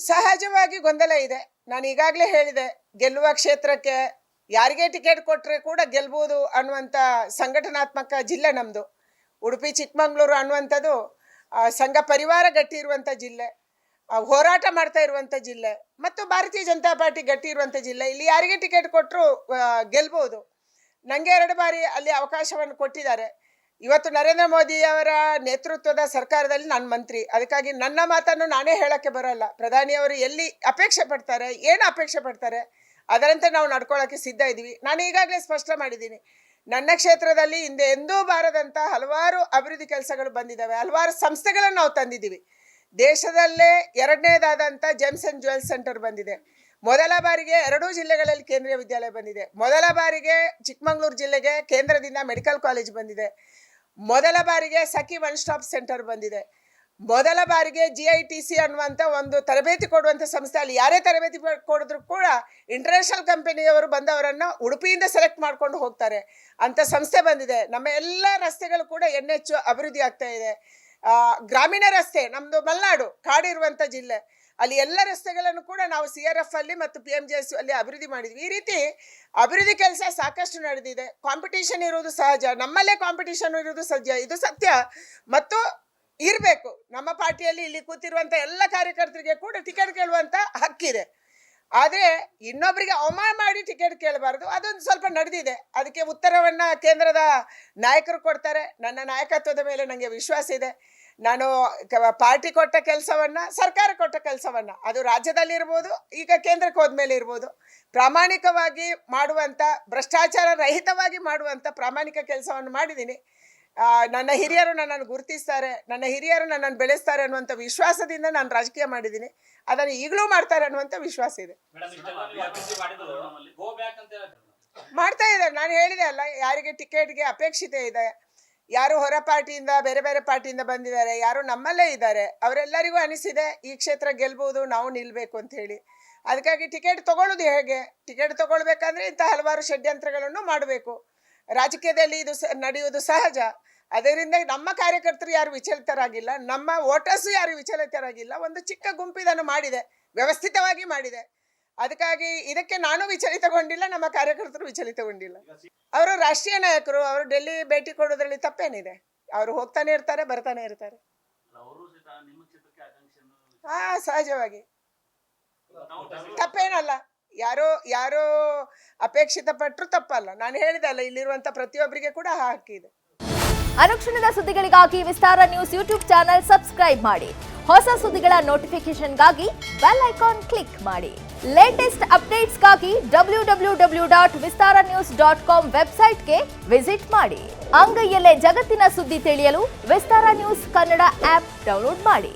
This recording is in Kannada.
ಸಹಜವಾಗಿ ಗೊಂದಲ ಇದೆ. ನಾನು ಈಗಾಗಲೇ ಹೇಳಿದೆ, ಗೆಲ್ಲುವ ಕ್ಷೇತ್ರಕ್ಕೆ ಯಾರಿಗೆ ಟಿಕೆಟ್ ಕೊಟ್ಟರೆ ಕೂಡ ಗೆಲ್ಬೋದು ಅನ್ನುವಂಥ ಸಂಘಟನಾತ್ಮಕ ಜಿಲ್ಲೆ ನಮ್ಮದು. ಉಡುಪಿ ಚಿಕ್ಕಮಗಳೂರು ಅನ್ನುವಂಥದ್ದು ಸಂಘ ಪರಿವಾರ ಗಟ್ಟಿ ಇರುವಂಥ ಜಿಲ್ಲೆ, ಹೋರಾಟ ಮಾಡ್ತಾ ಇರುವಂಥ ಜಿಲ್ಲೆ, ಮತ್ತು ಭಾರತೀಯ ಜನತಾ ಪಾರ್ಟಿ ಗಟ್ಟಿ ಇರುವಂಥ ಜಿಲ್ಲೆ. ಇಲ್ಲಿ ಯಾರಿಗೆ ಟಿಕೆಟ್ ಕೊಟ್ಟರು ಗೆಲ್ಬೋದು. ನನಗೆ 2 ಬಾರಿ ಅಲ್ಲಿ ಅವಕಾಶವನ್ನು ಕೊಟ್ಟಿದ್ದಾರೆ. ಇವತ್ತು ನರೇಂದ್ರ ಮೋದಿ ಅವರ ನೇತೃತ್ವದ ಸರ್ಕಾರದಲ್ಲಿ ನಾನು ಮಂತ್ರಿ. ಅದಕ್ಕಾಗಿ ನನ್ನ ಮಾತನ್ನು ನಾನೇ ಹೇಳೋಕ್ಕೆ ಬರೋಲ್ಲ. ಪ್ರಧಾನಿಯವರು ಎಲ್ಲಿ ಅಪೇಕ್ಷೆ ಪಡ್ತಾರೆ, ಏನು ಅಪೇಕ್ಷೆ ಪಡ್ತಾರೆ, ಅದರಂತೆ ನಾವು ನಡ್ಕೊಳ್ಳೋಕ್ಕೆ ಸಿದ್ಧ ಇದ್ದೀವಿ. ನಾನು ಈಗಾಗಲೇ ಸ್ಪಷ್ಟ ಮಾಡಿದ್ದೀನಿ, ನನ್ನ ಕ್ಷೇತ್ರದಲ್ಲಿ ಹಿಂದೆ ಎಂದೂ ಬಾರದಂಥ ಹಲವಾರು ಅಭಿವೃದ್ಧಿ ಕೆಲಸಗಳು ಬಂದಿದ್ದಾವೆ. ಹಲವಾರು ಸಂಸ್ಥೆಗಳನ್ನು ನಾವು ತಂದಿದ್ದೀವಿ. ದೇಶದಲ್ಲೇ 2ನೇದಾದಂಥ ಜೆಮ್ಸ್ ಆ್ಯಂಡ್ ಜ್ಯುವೆಲ್ಸ್ ಸೆಂಟರ್ ಬಂದಿದೆ. ಮೊದಲ ಬಾರಿಗೆ 2 ಜಿಲ್ಲೆಗಳಲ್ಲಿ ಕೇಂದ್ರೀಯ ವಿದ್ಯಾಲಯ ಬಂದಿದೆ. ಮೊದಲ ಬಾರಿಗೆ ಚಿಕ್ಕಮಗಳೂರು ಜಿಲ್ಲೆಗೆ ಕೇಂದ್ರದಿಂದ ಮೆಡಿಕಲ್ ಕಾಲೇಜ್ ಬಂದಿದೆ. ಮೊದಲ ಬಾರಿಗೆ ಸಖಿ ಒನ್ ಸ್ಟಾಪ್ ಸೆಂಟರ್ ಬಂದಿದೆ. ಮೊದಲ ಬಾರಿಗೆ GITC ಅನ್ನುವಂಥ ಒಂದು ತರಬೇತಿ ಕೊಡುವಂಥ ಸಂಸ್ಥೆ, ಅಲ್ಲಿ ಯಾರೇ ತರಬೇತಿ ಕೊಡಿದ್ರು ಕೂಡ ಇಂಟರ್ನ್ಯಾಷನಲ್ ಕಂಪನಿಯವರು ಬಂದವರನ್ನು ಉಡುಪಿಯಿಂದ ಸೆಲೆಕ್ಟ್ ಮಾಡ್ಕೊಂಡು ಹೋಗ್ತಾರೆ ಅಂಥ ಸಂಸ್ಥೆ ಬಂದಿದೆ. ನಮ್ಮ ಎಲ್ಲ ರಸ್ತೆಗಳು ಕೂಡ ಹೆಚ್ಚು ಅಭಿವೃದ್ಧಿ ಆಗ್ತಾ ಇದೆ. ಗ್ರಾಮೀಣ ರಸ್ತೆ, ನಮ್ಮದು ಮಲೆನಾಡು ಕಾಡಿರುವಂಥ ಜಿಲ್ಲೆ, ಅಲ್ಲಿ ಎಲ್ಲ ರಸ್ತೆಗಳನ್ನು ಕೂಡ ನಾವು CRF ಅಲ್ಲಿ ಮತ್ತು PMJS ಅಲ್ಲಿ ಅಭಿವೃದ್ಧಿ ಮಾಡಿದ್ವಿ. ಈ ರೀತಿ ಅಭಿವೃದ್ಧಿ ಕೆಲಸ ಸಾಕಷ್ಟು ನಡೆದಿದೆ. ಕಾಂಪಿಟೇಷನ್ ಇರೋದು ಸಹಜ, ನಮ್ಮಲ್ಲೇ ಕಾಂಪಿಟೇಷನ್ ಇರೋದು ಸಹಜ, ಇದು ಸತ್ಯ ಮತ್ತು ಇರಬೇಕು. ನಮ್ಮ ಪಾರ್ಟಿಯಲ್ಲಿ ಇಲ್ಲಿ ಕೂತಿರುವಂಥ ಎಲ್ಲ ಕಾರ್ಯಕರ್ತರಿಗೆ ಕೂಡ ಟಿಕೆಟ್ ಕೇಳುವಂಥ ಹಕ್ಕಿದೆ. ಆದರೆ ಇನ್ನೊಬ್ಬರಿಗೆ ಅವಮಾನ ಮಾಡಿ ಟಿಕೆಟ್ ಕೇಳಬಾರ್ದು, ಅದೊಂದು ಸ್ವಲ್ಪ ನಡೆದಿದೆ. ಅದಕ್ಕೆ ಉತ್ತರವನ್ನು ಕೇಂದ್ರದ ನಾಯಕರು ಕೊಡ್ತಾರೆ. ನನ್ನ ನಾಯಕತ್ವದ ಮೇಲೆ ನನಗೆ ವಿಶ್ವಾಸ ಇದೆ. ನಾನು ಪಾರ್ಟಿ ಕೊಟ್ಟ ಕೆಲಸವನ್ನು, ಸರ್ಕಾರ ಕೊಟ್ಟ ಕೆಲಸವನ್ನು, ಅದು ರಾಜ್ಯದಲ್ಲಿರ್ಬೋದು, ಈಗ ಕೇಂದ್ರಕ್ಕೆ ಹೋದ್ಮೇಲೆ ಇರ್ಬೋದು, ಪ್ರಾಮಾಣಿಕವಾಗಿ ಮಾಡುವಂಥ, ಭ್ರಷ್ಟಾಚಾರ ರಹಿತವಾಗಿ ಮಾಡುವಂಥ ಪ್ರಾಮಾಣಿಕ ಕೆಲಸವನ್ನು ಮಾಡಿದ್ದೀನಿ. ನನ್ನ ಹಿರಿಯರು ನನ್ನನ್ನು ಗುರುತಿಸ್ತಾರೆ, ನನ್ನ ಹಿರಿಯರು ನನ್ನನ್ನು ಬೆಳೆಸ್ತಾರೆ ಅನ್ನುವಂಥ ವಿಶ್ವಾಸದಿಂದ ನಾನು ರಾಜಕೀಯ ಮಾಡಿದ್ದೀನಿ. ಅದನ್ನು ಈಗಲೂ ಮಾಡ್ತಾರೆ ಅನ್ನುವಂಥ ವಿಶ್ವಾಸ ಇದೆ. ಮಾಡ್ತಾ ಇದ್ದಾರೆ. ನಾನು ಹೇಳಿದೆ ಅಲ್ಲ, ಯಾರಿಗೆ ಟಿಕೆಟ್ಗೆ ಅಪೇಕ್ಷಿತೆ ಇದೆ, ಯಾರು ಹೊರ ಪಾರ್ಟಿಯಿಂದ ಬೇರೆ ಬೇರೆ ಪಾರ್ಟಿಯಿಂದ ಬಂದಿದ್ದಾರೆ, ಯಾರು ನಮ್ಮಲ್ಲೇ ಇದ್ದಾರೆ, ಅವರೆಲ್ಲರಿಗೂ ಅನಿಸಿದೆ ಈ ಕ್ಷೇತ್ರ ಗೆಲ್ಬೋದು, ನಾವು ನಿಲ್ಲಬೇಕು ಅಂತ ಹೇಳಿ. ಅದಕ್ಕಾಗಿ ಟಿಕೆಟ್ ತೊಗೊಳ್ಳೋದು ಹೇಗೆ, ಟಿಕೆಟ್ ತೊಗೊಳ್ಬೇಕಂದ್ರೆ ಇಂಥ ಹಲವಾರು ಷಡ್ಯಂತ್ರಗಳನ್ನು ಮಾಡಬೇಕು. ರಾಜಕೀಯದಲ್ಲಿ ಇದು ನಡೆಯುವುದು ಸಹಜ. ಅದರಿಂದ ನಮ್ಮ ಕಾರ್ಯಕರ್ತರು ಯಾರು ವಿಚಲಿತರಾಗಿಲ್ಲ, ನಮ್ಮ ವೋಟರ್ಸು ಯಾರು ವಿಚಲಿತರಾಗಿಲ್ಲ. ಒಂದು ಚಿಕ್ಕ ಗುಂಪು ಇದನ್ನು ಮಾಡಿದೆ, ವ್ಯವಸ್ಥಿತವಾಗಿ ಮಾಡಿದೆ. ಅದಕ್ಕಾಗಿ ಇದಕ್ಕೆ ನಾನು ವಿಚಲಿತಗೊಂಡಿಲ್ಲ, ನಮ್ಮ ಕಾರ್ಯಕರ್ತರು ವಿಚಲಿತಗೊಂಡಿಲ್ಲ. ಅವರು ರಾಷ್ಟ್ರೀಯ ನಾಯಕರು, ಅವರು ಡೆಲ್ಲಿ ಭೇಟಿ ಕೊಡೋದ್ರಲ್ಲಿ ತಪ್ಪೇನಿದೆ? ಅವರು ಹೋಗ್ತಾನೆ ಇರ್ತಾರೆ, ಬರ್ತಾನೆ ಇರ್ತಾರೆ. ಸಹಜವಾಗಿ ತಪ್ಪೇನಲ್ಲ. ಯಾರೋ ಅಪೇಕ್ಷಿತ ಪಟ್ಟರು ತಪ್ಪಲ್ಲ. ನಾನು ಹೇಳಿದೆ ಅಲ್ಲ, ಇಲ್ಲಿರುವಂತ ಪ್ರತಿಯೊಬ್ಬರಿಗೆ ಕೂಡ ಹಕ್ಕಿದೆ. ಅನುಕ್ಷಣದ ಸುದ್ದಿಗಳಿಗಾಗಿ ವಿಸ್ತಾರ ನ್ಯೂಸ್ ಯೂಟ್ಯೂಬ್ ಚಾನೆಲ್ ಸಬ್ಸ್ಕ್ರೈಬ್ ಮಾಡಿ. ಹೊಸ ಸುದ್ದಿಗಳ ನೋಟಿಫಿಕೇಶನ್ಗಾಗಿ ಬೆಲ್ ಐಕಾನ್ ಕ್ಲಿಕ್ ಮಾಡಿ. ಲೇಟೆಸ್ಟ್ ಅಪ್ಡೇಟ್ಸ್ಗಾಗಿ www.vistaranews.com ವೆಬ್ಸೈಟ್ಗೆ ವಿಸಿಟ್ ಮಾಡಿ. ಅಂಗೈಯಲ್ಲೇ ಜಗತ್ತಿನ ಸುದ್ದಿ ತಿಳಿಯಲು ವಿಸ್ತಾರ ನ್ಯೂಸ್ ಕನ್ನಡ ಆಪ್ ಡೌನ್ಲೋಡ್ ಮಾಡಿ.